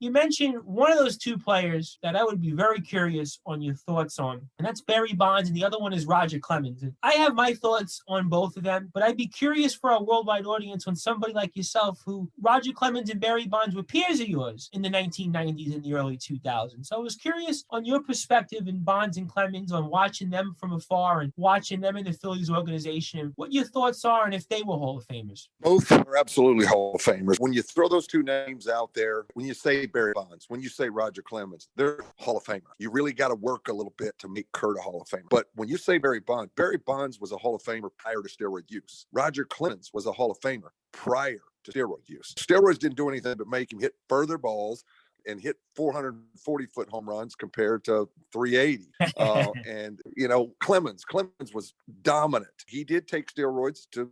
You mentioned one of those two players that I would be very curious on your thoughts on, and that's Barry Bonds, and the other one is Roger Clemens. And I have my thoughts on both of them, but I'd be curious for our worldwide audience on somebody like yourself who Roger Clemens and Barry Bonds were peers of yours in the 1990s and the early 2000s. So I was curious on your perspective in Bonds and Clemens on watching them from afar and watching them in the Phillies organization, and what your thoughts are and if they were Hall of Famers. Both are absolutely Hall of Famers. When you throw those two names out there, when you say Barry Bonds, when you say Roger Clemens, they're Hall of Famers. You really got to work a little bit to make Kurt a Hall of Famer. But when you say Barry Bonds was a Hall of Famer prior to steroid use. Roger Clemens was a Hall of Famer prior to steroid use. Steroids didn't do anything but make him hit further balls and hit 440-foot home runs compared to 380. And, Clemens was dominant. He did take steroids to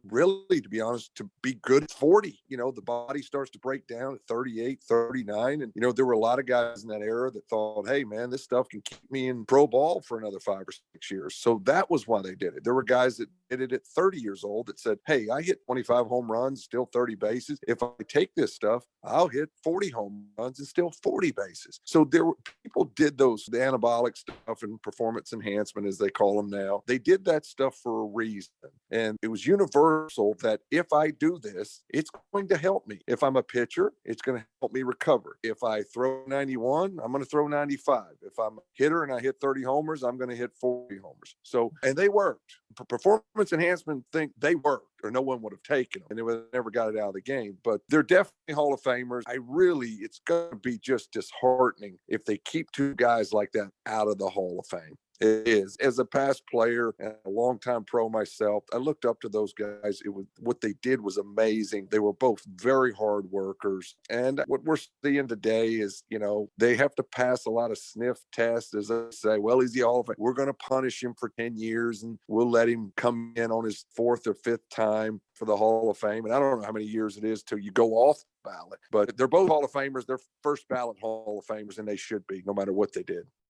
be honest, to be good at 40. The body starts to break down at 38, 39. And, there were a lot of guys in that era that thought, hey, man, this stuff can keep me in pro ball for another 5 or 6 years. So that was why they did it. There were guys that did it at 30 years old that said, hey, I hit 25 home runs, still 30 bases. If I take this stuff, I'll hit 40 home runs and still 40 bases. So people did the anabolic stuff and performance enhancement, as they call them now. They did that stuff for a reason. And it was universal that if I do this, it's going to help me. If I'm a pitcher, it's going to help me recover. If I throw 91, I'm going to throw 95. If I'm a hitter and I hit 30 homers, I'm going to hit 40 homers. So, and they worked. Performance enhancement they worked, or no one would have taken them, and they would have never got it out of the game. But they're definitely Hall of Famers. It's going to be just disheartening if they keep two guys like that out of the Hall of Fame. It is. As a past player and a longtime pro myself, I looked up to those guys. What they did was amazing. They were both very hard workers. And what we're seeing today is, they have to pass a lot of sniff tests, as I say. Well, he's the Hall of Fame. We're going to punish him for 10 years, and we'll let him come in on his 4th or 5th time for the Hall of Fame. And I don't know how many years it is till you go off the ballot. But they're both Hall of Famers. They're first ballot Hall of Famers, and they should be, no matter what they did.